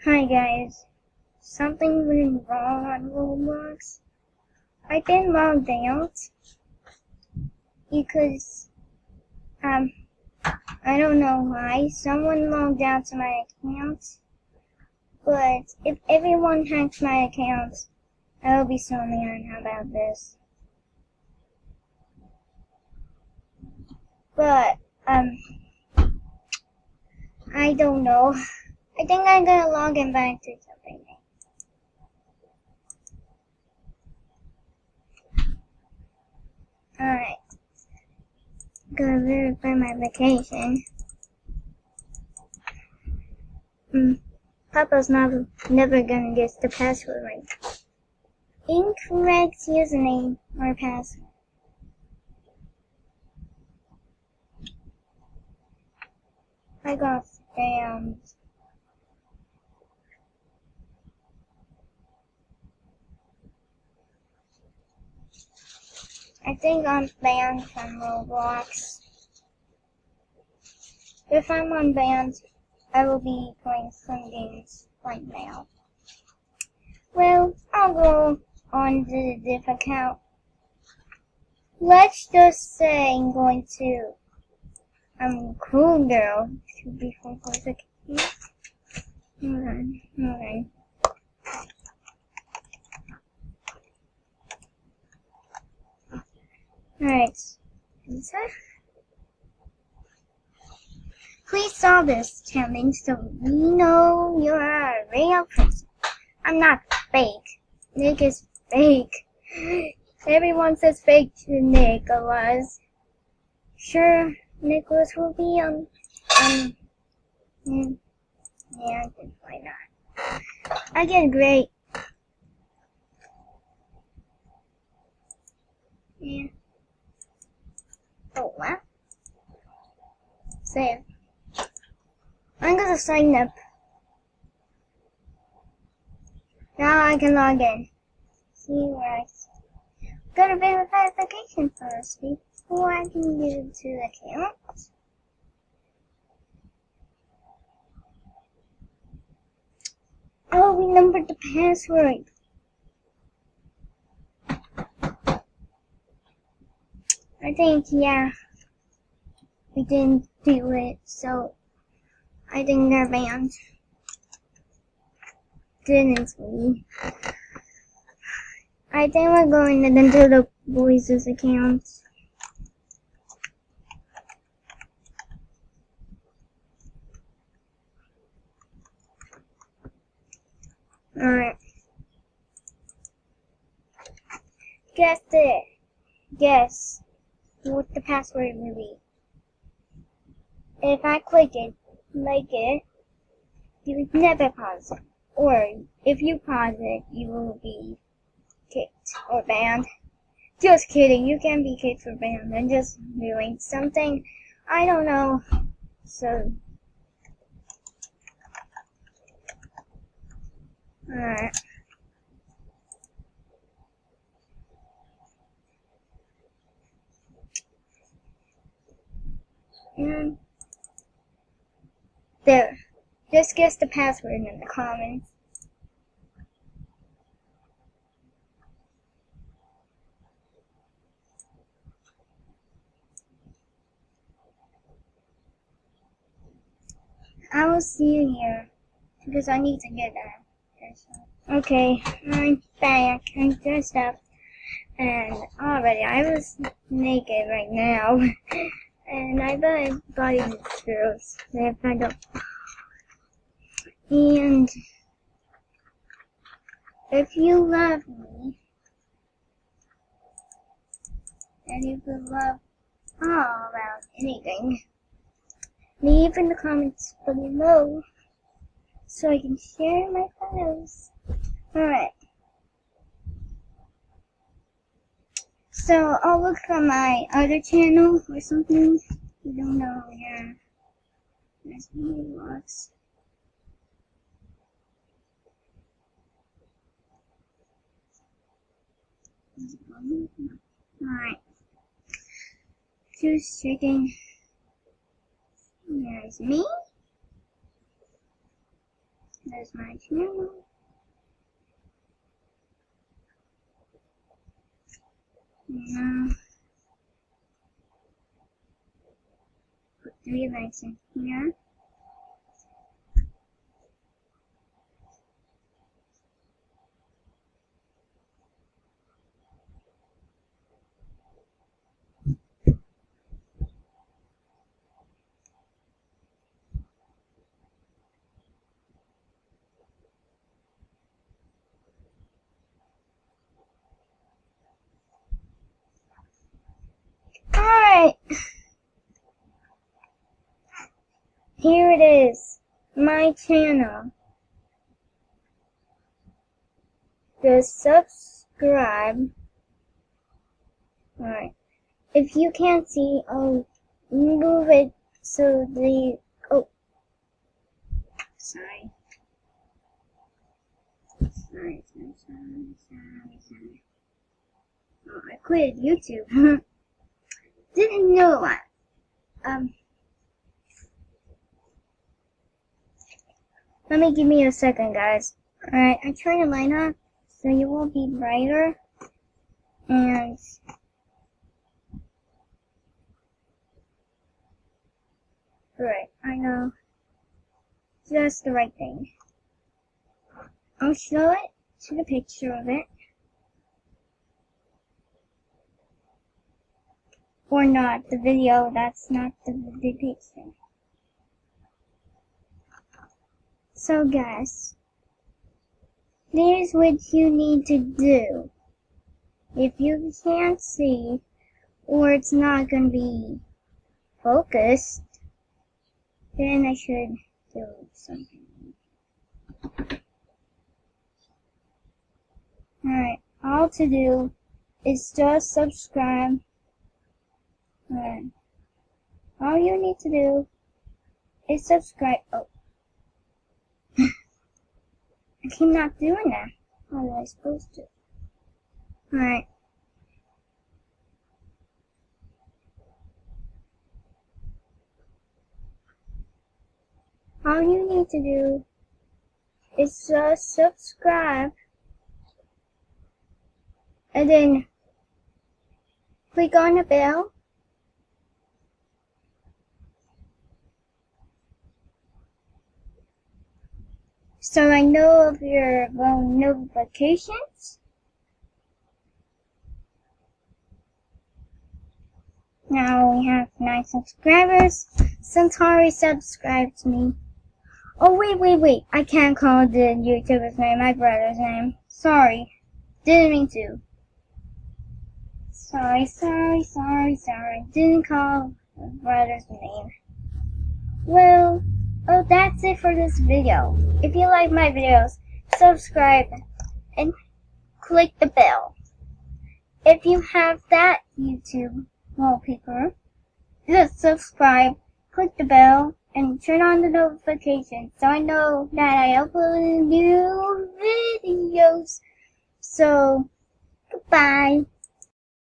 Hi guys, something went wrong on Roblox. I've been logged out because I don't know why someone logged out to my account. But if everyone hacks my account, I will be so mad about this. But I don't know. I think I'm gonna log in back to something. Alright. Gonna verify my vacation. Papa's never gonna guess the password right. Incorrect username or password. I got scammed. I think I'm banned from Roblox. If I'm unbanned, I will be playing some games right now. Well, I'll go on the diff account. Let's just say I'm going to cool girl to be for a second. Okay. Alright. Please solve this challenge so we know you're a real person. I'm not fake. Nick is fake. Everyone says fake to Nicholas. Sure, Nicholas will be yeah, I think why not. I did great. Yeah. Oh, what? Save. I'm gonna sign up. Now I can log in. See where I gotta verify application first before I can get into the account. Oh, we remembered the password. I think, yeah, we didn't do it, so I think they're banned. Didn't we? I think we're going into the boys' accounts. Alright. Guess it. Guess what the password will be. If I click it, like it, you would never pause it. Or if you pause it, you will be kicked or banned. Just kidding, you can be kicked or banned. I'm just doing something I don't know. So, alright. And there. Just guess the password in the comments. I will see you here because I need to get that. Okay, I'm back. I'm dressed up, and already I was naked right now, and I bet body girls if I don't. And if you love me, and if you love all around anything, leave in the comments below so I can share my photos. Alright. So I'll look for my other channel or something. You don't know, yeah. There's roblox. Alright. Just checking. There's me. There's my channel. Now, put 3 likes in here. Alright, here it is, my channel. Just subscribe. Alright, if you can't see, I'll move it so the, oh, sorry. Sorry. Oh, I quit YouTube. Didn't know that. Give me a second, guys. Alright, I try to line up so you will be brighter. And right, I know. Just the right thing. I'll show it to the picture of it. Or not, the video, that's not the picture. So guys, here's what you need to do. If you can't see, or it's not going to be focused, then I should do something. Alright, all to do is just subscribe. Alright, all you need to do is subscribe. Oh. I keep not doing that. How was I supposed to? Alright. All you need to do is just subscribe and then click on the bell. So I know of your notifications. Now we have 9 subscribers. Centauri subscribed to me. Oh, wait. I can't call the YouTuber's name, my brother's name. Sorry. Didn't mean to. Sorry. Didn't call my brother's name. Well, oh, that's it for this video. If you like my videos, subscribe and click the bell. If you have that YouTube wallpaper, just subscribe, click the bell, and turn on the notifications so I know that I upload new videos. So, goodbye.